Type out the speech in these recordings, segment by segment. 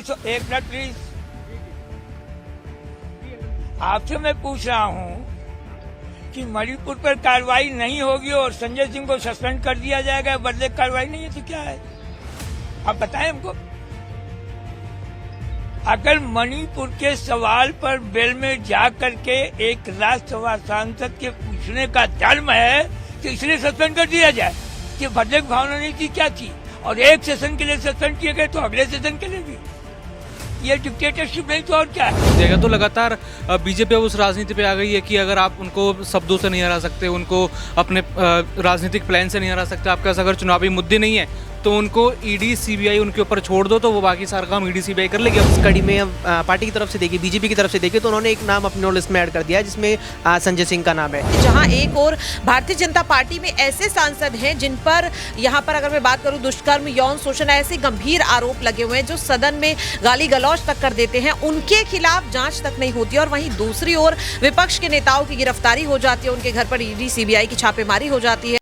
एक minute please, आपसे मैं पूछ रहा हूँ कि मणिपुर पर कार्रवाई नहीं होगी और संजय सिंह को सस्पेंड कर दिया जाएगा, बदले कार्रवाई नहीं है तो क्या है? आप बताएं हमको। अगर मणिपुर के सवाल पर बेल में जा करके एक राज्यसभा सांसद के पूछने का धर्म है तो इसलिए सस्पेंड कर दिया जाए कि बदले की भावना नहीं थी, क्या थी? और एक सेशन के लिए सस्पेंड किए गए तो अगले सेशन के लिए भी ये डिक्टेटरशिप नहीं तो और क्या है? तो लगातार बीजेपी उस राजनीति पे आ गई है कि अगर आप उनको शब्दों से नहीं हरा सकते, उनको अपने राजनीतिक प्लान से नहीं हरा सकते, आपके पास अगर चुनावी मुद्दे नहीं है तो उनको ईडी सीबीआई उनके ऊपर छोड़ दो तो वो बाकी सारा काम ईडी सीबीआई कर लेगी। इस कड़ी में पार्टी की तरफ से देखिए, बीजेपी की तरफ से देखिए तो उन्होंने एक नाम अपने लिस्ट में ऐड कर दिया है जिसमें संजय सिंह का नाम है। जहां एक और भारतीय जनता पार्टी में ऐसे सांसद हैं जिन पर यहां पर अगर मैं बात करूं दुष्कर्म, यौन शोषण, ऐसे गंभीर आरोप लगे हुए हैं जो सदन में गाली गलौज तक कर देते हैं, उनके खिलाफ जांच तक नहीं होती और वहीं दूसरी ओर विपक्ष के नेताओं की गिरफ्तारी हो जाती है, उनके घर पर ईडी सीबीआई की छापेमारी हो जाती है।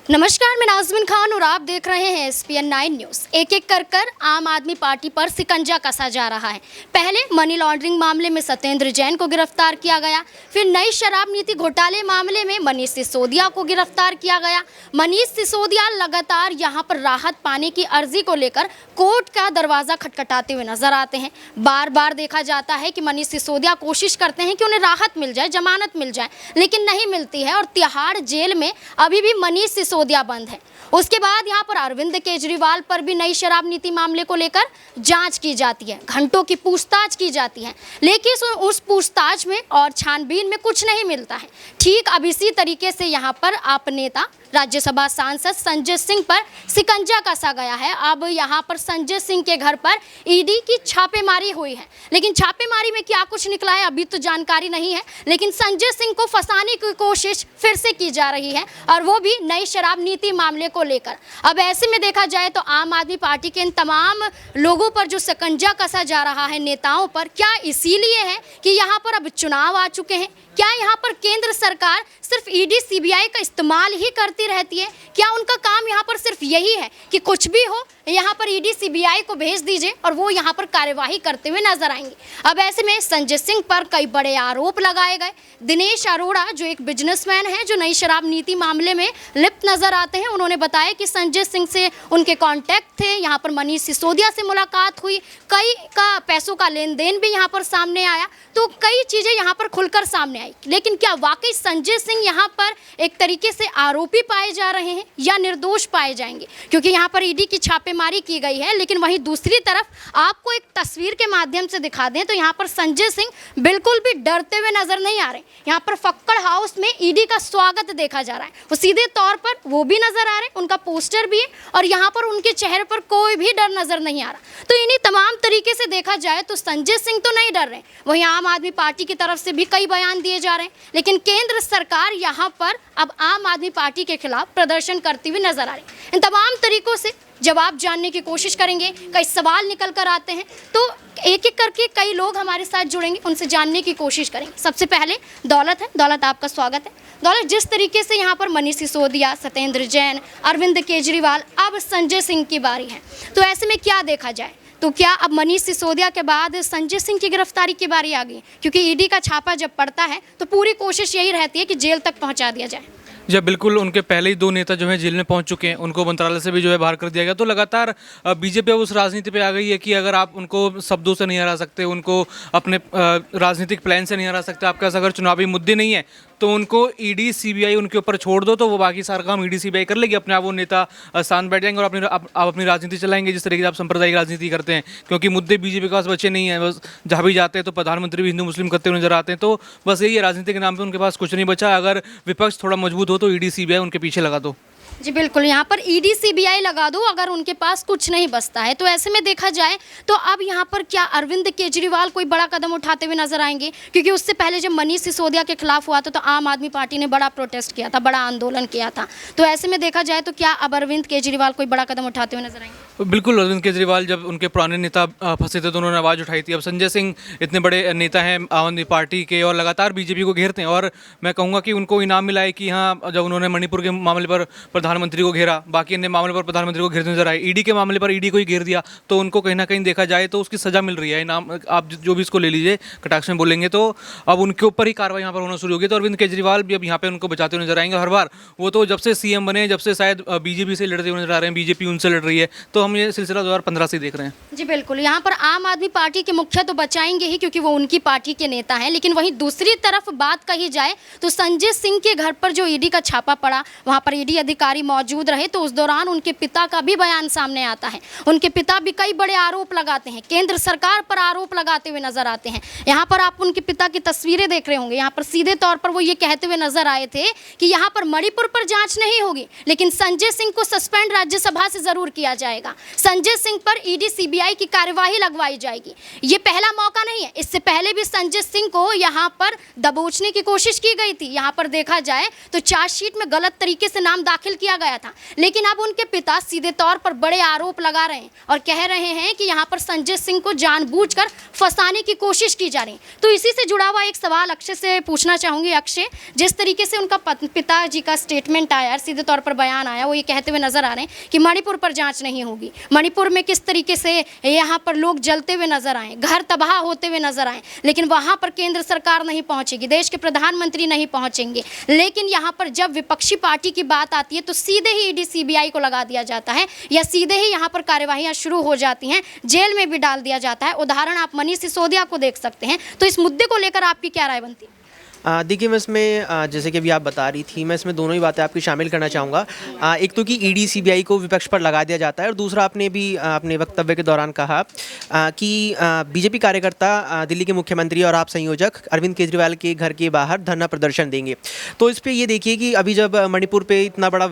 नमस्कार, मैं नाज़मीन खान और आप देख रहे हैं SPN 9 न्यूज़। एक एक कर आम आदमी पार्टी पर शिकंजा कसा जा रहा है। पहले मनी लॉन्ड्रिंग मामले में सत्येंद्र जैन को गिरफ्तार किया गया, फिर नई शराब नीति घोटाले मामले में मनीष सिसोदिया को गिरफ्तार किया गया। मनीष सिसोदिया लगातार यहां पर राहत पाने की अर्जी को लेकर कोर्ट का दरवाज़ा खटखटाते हुए नजर आते हैं। बार बार देखा जाता है कि मनीष सिसोदिया कोशिश करते हैं कि उन्हें राहत मिल जाए, जमानत मिल जाए, लेकिन नहीं मिलती है और तिहाड़ जेल में अभी भी मनीष सिसोदिया बंद है। उसके बाद यहां पर अरविंद केजरीवाल पर भी नई शराब नीति मामले को लेकर जांच की जाती है, घंटों की पूछताछ की जाती है, लेकिन उस पूछताछ में और छानबीन में कुछ नहीं मिलता है। ठीक अब इसी तरीके से यहां पर आप नेता राज्यसभा सांसद संजय सिंह पर शिकंजा कसा गया है। अब यहां पर संजय सिंह के घर पर ईडी की छापेमारी हुई है, लेकिन छापेमारी में क्या कुछ निकला है अभी तो जानकारी नहीं है, लेकिन संजय सिंह को फंसाने की कोशिश फिर से की जा रही है और वो भी नई शराब नीति मामले को लेकर। अब ऐसे में देखा जाए तो आम आदमी पार्टी के इन तमाम लोगों पर जो शिकंजा कसा जा रहा है, नेताओं पर, क्या इसीलिए है कि यहाँ पर अब चुनाव आ चुके हैं? क्या यहाँ पर केंद्र सरकार सिर्फ ईडी सीबीआई का इस्तेमाल ही करती रहती है? क्या उनका काम यहाँ पर सिर्फ यही है कि कुछ भी हो यहाँ पर ईडी सीबीआई को भेज दीजिए और वो यहाँ पर कार्यवाही करते हुए नजर आएंगे? अब ऐसे में संजय सिंह पर कई बड़े आरोप लगाए गए। दिनेश अरोड़ा जो एक बिजनेसमैन है जो नई शराब नीति मामले में लिप्त नजर आते हैं, उन्होंने बताया कि संजय सिंह से उनके कॉन्टैक्ट थे, यहाँ पर मनीष सिसोदिया से मुलाकात हुई, कई का पैसों का लेन देन भी यहाँ पर सामने आया, तो कई चीज़ें यहाँ पर खुलकर सामने आई। लेकिन क्या वाकई संजय सिंह यहाँ पर एक तरीके से आरोपी पाए जा रहे हैं या निर्दोष पाए जाएंगे? क्योंकि यहाँ पर ईडी की छापेमारी की गई है, लेकिन वहीं दूसरी तरफ आपको एक तस्वीर के माध्यम से दिखा दें तो यहाँ पर संजय सिंह बिल्कुल भी डरते हुए नजर नहीं आ रहे। यहाँ पर फक्कड़ हाउस में ईडी का स्वागत देखा जा रहा है, वो सीधे तौर पर वो भी नजर आ रहे हैं, उनका पोस्टर भी है और यहाँ पर उनके चेहरे पर कोई भी डर नजर नहीं आ रहा। तो इन्हीं तमाम तरीके से देखा जाए तो संजय सिंह तो नहीं डर रहे, वहीं आम आदमी पार्टी की तरफ से भी कई बयान दिए जा रहे हैं, लेकिन केंद्र सरकार यहाँ पर अब आम आदमी पार्टी के खिलाफ प्रदर्शन करती हुई नजर आ रही है। इन तमाम तरीकों से जवाब जानने की कोशिश करेंगे, कई सवाल निकल कर आते हैं, तो एक एक करके कई लोग हमारे साथ जुड़ेंगे, उनसे जानने की कोशिश करेंगे। सबसे पहले दौलत है। दौलत, आपका स्वागत है। दौलत, जिस तरीके से यहाँ पर मनीष सिसोदिया, सत्येंद्र जैन, अरविंद केजरीवाल, अब संजय सिंह की बारी है, तो ऐसे में क्या देखा जाए? तो क्या अब मनीष सिसोदिया के बाद संजय सिंह की गिरफ्तारी की बारी आ गई? क्योंकि ईडी का छापा जब पड़ता है तो पूरी कोशिश यही रहती है कि जेल तक पहुंचा दिया जाए। जब बिल्कुल उनके पहले ही दो नेता जो हैं जेल में पहुंच चुके हैं, उनको मंत्रालय से भी जो है बाहर कर दिया गया। तो लगातार बीजेपी उस राजनीति पे आ गई है कि अगर आप उनको शब्दों से नहीं हरा सकते, उनको अपने राजनीतिक प्लान से नहीं हरा सकते, आपके पास अगर चुनावी मुद्दे नहीं है तो उनको ईडी सीबीआई उनके ऊपर छोड़ दो तो वो बाकी सारा काम ईडी सीबीआई कर लेगी। अपने आप वो नेता शांत बैठ जाएंगे और आप अपनी राजनीति चलाएंगे जिस तरीके से आप सांप्रदायिक राजनीति करते हैं, क्योंकि मुद्दे बीजेपी के पास बचे नहीं हैं। बस जहाँ भी जाते हैं तो प्रधानमंत्री भी हिंदू मुस्लिम करते हुए नजर आते हैं। तो बस यही है, राजनीति के नाम पर उनके पास कुछ नहीं बचा। अगर विपक्ष थोड़ा मजबूत हो तो ईडी सीबीआई उनके पीछे लगा दो। जी बिल्कुल, यहाँ पर ईडी सीबीआई लगा दो अगर उनके पास कुछ नहीं बचता है। तो ऐसे में देखा जाए तो अब यहाँ पर क्या अरविंद केजरीवाल कोई बड़ा कदम उठाते हुए नजर आएंगे? क्योंकि उससे पहले जब मनीष सिसोदिया के खिलाफ हुआ था तो आम आदमी पार्टी ने बड़ा प्रोटेस्ट किया था, बड़ा आंदोलन किया था। तो ऐसे में देखा जाए तो क्या अब अरविंद केजरीवाल कोई बड़ा कदम उठाते हुए नजर आएंगे? बिल्कुल, अरविंद केजरीवाल जब उनके पुराने नेता फंसे थे तो उन्होंने आवाज़ उठाई थी। अब संजय सिंह इतने बड़े नेता हैं आम आदमी पार्टी के और लगातार बीजेपी को घेरते हैं, और मैं कहूँगा कि उनको इनाम मिला है कि हाँ, जब उन्होंने मणिपुर के मामले पर प्रधानमंत्री को घेरा, बाकी अन्य मामले पर प्रधानमंत्री को घेरते नजर आए, ईडी के मामले पर ईडी को ही घेर दिया, तो उनको कहीं ना कहीं देखा जाए तो उसकी सज़ा मिल रही है। इनाम आप जो भी इसको ले लीजिए, कटाक्ष में बोलेंगे तो अब उनके ऊपर ही कार्रवाई यहाँ पर होना शुरू होगी। तो अरविंद केजरीवाल भी अब यहाँ पे उनको बचाते हुए नजर आएंगे। हर बार वो तो जब से सीएम बने, जब से शायद बीजेपी से लड़ते हुए नजर आ रहे हैं, बीजेपी उनसे लड़ रही है, तो हम ये सिलसिला 2015 से देख रहे हैं। जी बिल्कुल, यहाँ पर आम आदमी पार्टी के मुखिया तो बचाएंगे ही क्योंकि वो उनकी पार्टी के नेता हैं, लेकिन वहीं दूसरी तरफ बात कही जाए तो संजय सिंह के घर पर जो ईडी का छापा पड़ा, वहाँ पर ईडी अधिकारी मौजूद रहे, तो उस दौरान उनके पिता का भी बयान सामने आता है। उनके पिता भी कई बड़े आरोप लगाते हैं, केंद्र सरकार पर आरोप लगाते हुए नजर आते हैं। यहाँ पर आप उनके पिता की तस्वीरें देख रहे होंगे, यहाँ पर सीधे तौर पर वो ये कहते हुए नजर आए थे कि यहाँ पर मणिपुर पर जांच नहीं होगी, लेकिन संजय सिंह को सस्पेंड राज्यसभा से जरूर किया जाएगा। संजय सिंह पर ईडी सीबीआई की कार्यवाही लगवाई जाएगी। ये पहला मौका नहीं है, इससे पहले भी संजय सिंह को यहाँ पर दबोचने की कोशिश की गई थी। यहाँ पर देखा जाए तो चार्जशीट में गलत तरीके से नाम दाखिल किया गया था, लेकिन अब उनके पिता सीधे तौर पर बड़े आरोप लगा रहे हैं और कह रहे हैं कि यहाँ पर संजय सिंह को जानबूझकर फंसाने की कोशिश की जा रही है। तो इसी से जुड़ा हुआ एक सवाल अक्षय से पूछना चाहूंगी। अक्षय, जिस तरीके से उनका पिताजी का स्टेटमेंट आया, सीधे तौर पर बयान आया, वो ये कहते हुए नजर आ रहे हैं कि मणिपुर पर जांच नहीं होगी। मणिपुर में किस तरीके से यहाँ पर लोग जलते हुए नजर आए, घर तबाह होते हुए नजर आए, लेकिन वहाँ पर केंद्र सरकार नहीं पहुँचेगी, देश के प्रधानमंत्री नहीं पहुँचेंगे। लेकिन यहाँ पर जब विपक्षी पार्टी की बात आती है तो सीधे ही ईडी सीबीआई को लगा दिया जाता है या सीधे ही यहाँ पर कार्यवाहियाँ शुरू हो जाती हैं, जेल में भी डाल दिया जाता है। उदाहरण आप मनीष सिसोदिया को देख सकते हैं। तो इस मुद्दे को लेकर आपकी क्या राय बनती है? देखिए, मैं इसमें जैसे कि अभी आप बता रही थी, मैं इसमें दोनों ही बातें आपकी शामिल करना चाहूँगा। एक तो कि ईडी सीबीआई को विपक्ष पर लगा दिया जाता है, और दूसरा आपने भी अपने वक्तव्य के दौरान कहा कि बीजेपी कार्यकर्ता दिल्ली के मुख्यमंत्री और आप संयोजक अरविंद केजरीवाल के घर के बाहर धरना प्रदर्शन देंगे। तो इस पर ये देखिए कि अभी जब मणिपुर पे इतना बड़ा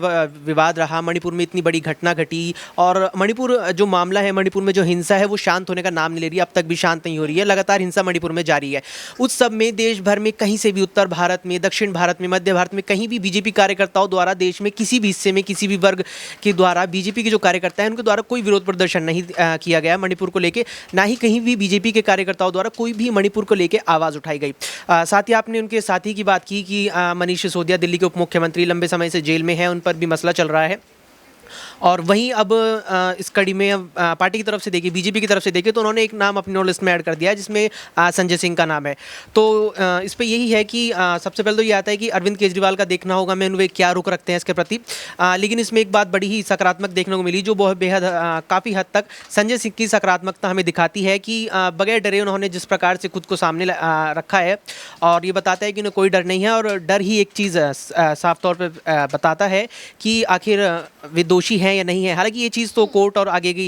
विवाद रहा, मणिपुर में इतनी बड़ी घटना घटी, और मणिपुर जो मामला है, मणिपुर में जो हिंसा है वो शांत होने का नाम नहीं ले रही है, अब तक भी शांत नहीं हो रही है, लगातार हिंसा मणिपुर में जारी है। उस सब में देश भर में कहीं से भी, उत्तर भारत में, दक्षिण भारत में, मध्य भारत में, कहीं भी बीजेपी कार्यकर्ताओं द्वारा देश में किसी भी हिस्से में किसी भी वर्ग के द्वारा बीजेपी के जो कार्यकर्ता हैं उनके द्वारा कोई विरोध प्रदर्शन नहीं किया गया मणिपुर को लेके, ना ही कहीं भी बीजेपी के कार्यकर्ताओं द्वारा कोई भी मणिपुर को लेके आवाज़ उठाई गई। साथ ही आपने उनके साथी की बात की कि मनीष सिसोदिया दिल्ली के उप मुख्यमंत्री लंबे समय से जेल में हैं, उन पर भी मसला चल रहा है। और वहीं अब इस कड़ी में पार्टी की तरफ से देखिए, बीजेपी की तरफ से देखिए, तो उन्होंने एक नाम अपनी लिस्ट में ऐड कर दिया है जिसमें संजय सिंह का नाम है। तो इस पे यही है कि सबसे पहले तो ये आता है कि अरविंद केजरीवाल का देखना होगा मैं वे क्या रुख रखते हैं इसके प्रति। लेकिन इसमें एक बात बड़ी ही सकारात्मक देखने को मिली, जो बहुत बेहद काफ़ी हद तक संजय सिंह की सकारात्मकता हमें दिखाती है कि बगैर डरे उन्होंने जिस प्रकार से खुद को सामने रखा है, और ये बताता है कि उन्हें कोई डर नहीं है, और डर ही एक चीज़ साफ तौर पर बताता है कि आखिर वे दोषी हैं या नहीं है। हालांकि ये चीज़ तो कोर्ट और आगे की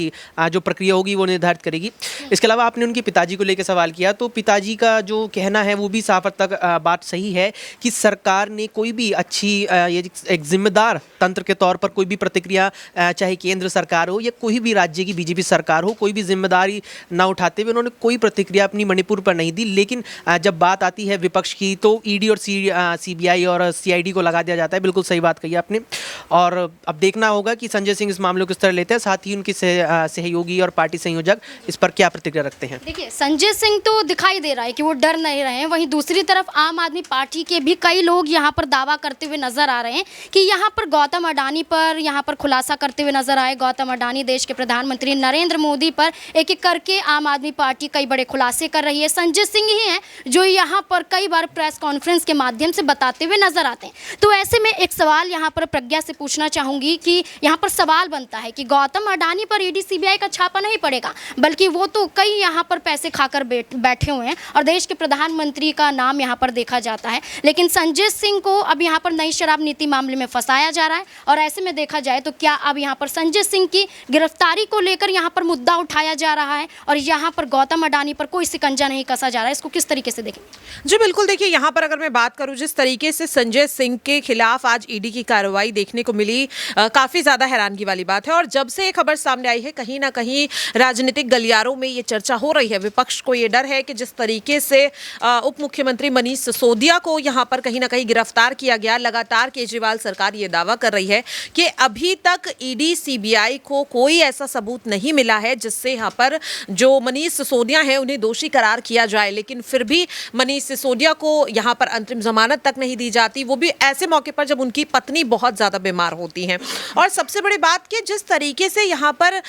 जो प्रक्रिया होगी वो निर्धारित करेगी। इसके अलावा आपने उनके पिताजी को लेकर सवाल किया, तो पिताजी का जो कहना है वो भी साफ हद तक बात सही है कि सरकार ने कोई भी अच्छी ये एक जिम्मेदार तंत्र के तौर पर कोई भी प्रतिक्रिया, चाहे केंद्र सरकार हो या कोई भी राज्य की बीजेपी सरकार हो, कोई भी जिम्मेदारी ना उठाते हुए उन्होंने कोई प्रतिक्रिया अपनी मणिपुर पर नहीं दी। लेकिन जब बात आती है विपक्ष की तो ईडी और सीबीआई और सीआईडी को लगा दिया जाता है। बिल्कुल सही बात कही आपने, और अब देखना होगा कि संजय सिंह इस मामले को किस तरह लेते हैं, साथ ही उनके सहयोगी और पार्टी संयोजक इस पर क्या प्रतिक्रिया रखते हैं। देखिए, संजय सिंह तो दिखाई दे रहा है कि वो डर नहीं रहे हैं, वहीं दूसरी तरफ आम आदमी पार्टी के भी कई लोग यहाँ पर दावा करते हुए नजर आ रहे हैं कि यहाँ पर गौतम अडानी पर यहाँ पर खुलासा करते हुए नजर आए। गौतम अडानी देश के प्रधानमंत्री नरेंद्र मोदी पर एक एक करके आम आदमी पार्टी कई बड़े खुलासे कर रही है। संजय सिंह ही हैं जो यहाँ पर कई बार प्रेस कॉन्फ्रेंस के माध्यम से बताते हुए नजर आते हैं। तो ऐसे में एक सवाल यहाँ पर प्रज्ञा से पूछना चाहूँगी कि यहाँ पर सवाल बनता है कि गौतम अडानी पर ईडी सीबीआई का छापा नहीं पड़ेगा, बल्कि वो तो कई यहाँ पर पैसे खाकर बैठे हुए हैं और देश के प्रधानमंत्री का नाम यहाँ पर देखा जाता है। लेकिन संजय सिंह को अब यहाँ पर नई शराब नीति मामले में फंसाया जा रहा है और ऐसे में देखा जाए तो क्या अब यहाँ पर संजय सिंह की गिरफ्तारी को लेकर यहाँ पर मुद्दा उठाया जा रहा है और यहाँ पर गौतम अडानी पर कोई शिकंजा नहीं कसा जा रहा है, इसको किस तरीके से देखें? जी बिल्कुल, देखिए यहाँ पर अगर मैं बात करूं जिस तरीके से संजय सिंह के खिलाफ आज ईडी की कार्रवाई देखने को मिली, काफी ज्यादा हैरानगी वाली बात है। और जब से ये खबर सामने आई है, कहीं ना कहीं राजनीतिक गलियारों में ये चर्चा हो रही है। विपक्ष को ये डर है कि जिस तरीके से उप मुख्यमंत्री मनीष सिसोदिया को यहाँ पर कहीं ना कहीं गिरफ्तार किया गया, लगातार केजरीवाल सरकार ये दावा कर रही है कि अभी तक ईडी सीबीआई को कोई ऐसा सबूत नहीं मिला है जिससे यहाँ पर जो मनीष सिसोदिया है उन्हें दोषी करार किया जाए। लेकिन फिर भी मनीष सिसोदिया को यहाँ पर अंतरिम जमानत तक नहीं दी जाती, वो भी ऐसे मौके पर जब उनकी पत्नी बहुत ज्यादा बीमार होती हैं। और सबसे बड़ी बात कि जिस तरीके से यहाँ पर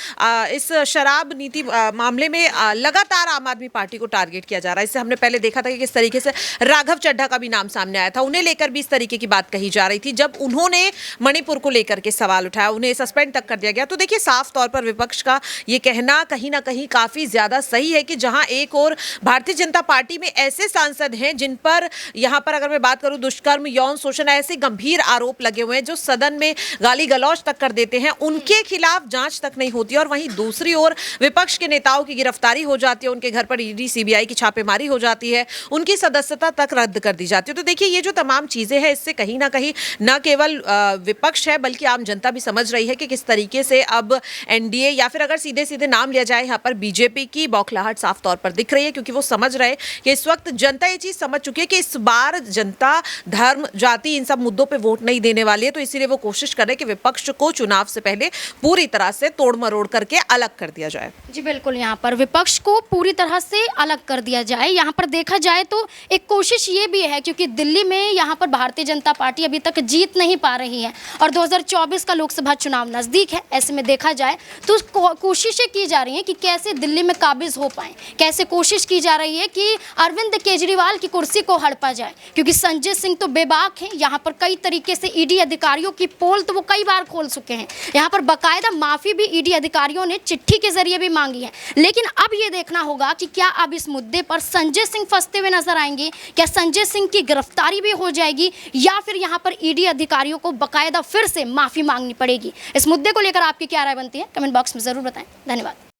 इस शराब नीति मामले में लगातार आम आदमी पार्टी को टारगेट किया जा रहा है। इससे हमने पहले देखा था कि किस तरीके से राघव चड्ढा का भी नाम सामने आया था, उन्हें लेकर भी इस तरीके की बात कही जा रही थी जब उन्होंने मणिपुर को लेकर के सवाल उठाया, उन्हें सस्पेंड तक कर दिया गया। तो देखिए साफ तौर पर विपक्ष का ये कहना कहीं ना कहीं काफी ज्यादा सही है कि जहां एक और भारतीय जनता पार्टी में ऐसे सांसद हैं जिन पर यहां पर अगर मैं बात करूं दुष्कर्म, यौन शोषण, ऐसे गंभीर आरोप लगे हुए हैं जो सदन में गाली गलौज तक कर देते हैं, उनके खिलाफ जांच तक नहीं होती और वहीं दूसरी ओर विपक्ष के नेताओं की गिरफ्तारी हो जाती है, उनके घर पर ईडी सीबीआई की छापेमारी हो जाती है, उनकी सदस्यता तक रद्द कर दी जाती है। तो देखिए ये जो तमाम चीजें हैं इससे कहीं ना कहीं न केवल विपक्ष है बल्कि आम जनता भी समझ रही है कि किस तरीके से अब एनडीए या फिर अगर सीधे सीधे नाम लिया जाए यहाँ पर बीजेपी की बौखलाहट साफ तौर पर दिख रही है, क्योंकि वो समझ रहे कि इस वक्त जनता ये चीज समझ चुकी है कि इस बार जनता धर्म, जाति, इन सब मुद्दों पे वोट नहीं देने वाली है। तो इसीलिए वो कोशिश कर रहे हैं कि विपक्ष को चुनाव से पहले पूरी तरह से तोड़ मरोड़ करके अलग कर दिया जाए। जी बिल्कुल, यहाँ पर विपक्ष को पूरी तरह से अलग कर दिया जाए। यहाँ पर देखा जाए तो एक कोशिश ये भी है क्योंकि दिल्ली में यहाँ पर भारतीय जनता पार्टी अभी तक जीत नहीं पा रही है और 2024 का लोकसभा चुनाव नज़दीक है। ऐसे में देखा जाए तो कोशिशें की जा रही हैं कि कैसे दिल्ली में काबिज हो पाएं, कैसे कोशिश की जा रही है कि अरविंद केजरीवाल की कुर्सी को हड़पा जाए, क्योंकि संजय सिंह तो बेबाक हैं। यहाँ पर कई तरीके से ईडी अधिकारियों की पोल तो वो कई बार खोल चुके हैं। यहाँ पर बाकायदा माफ़ी भी ईडी अधिकारियों ने चिट्ठी के जरिए भी मांगी है। लेकिन अब ये देखना होगा कि क्या अब इस मुद्दे पर संजय सिंह फंसते हुए नजर आएंगे, क्या संजय सिंह की गिरफ्तारी भी हो जाएगी या फिर यहाँ पर ईडी अधिकारियों को बाकायदा फिर से माफ़ी मांगनी पड़ेगी। इस मुद्दे को लेकर आपकी क्या राय बनती है, कमेंट बॉक्स में ज़रूर बताएं। धन्यवाद।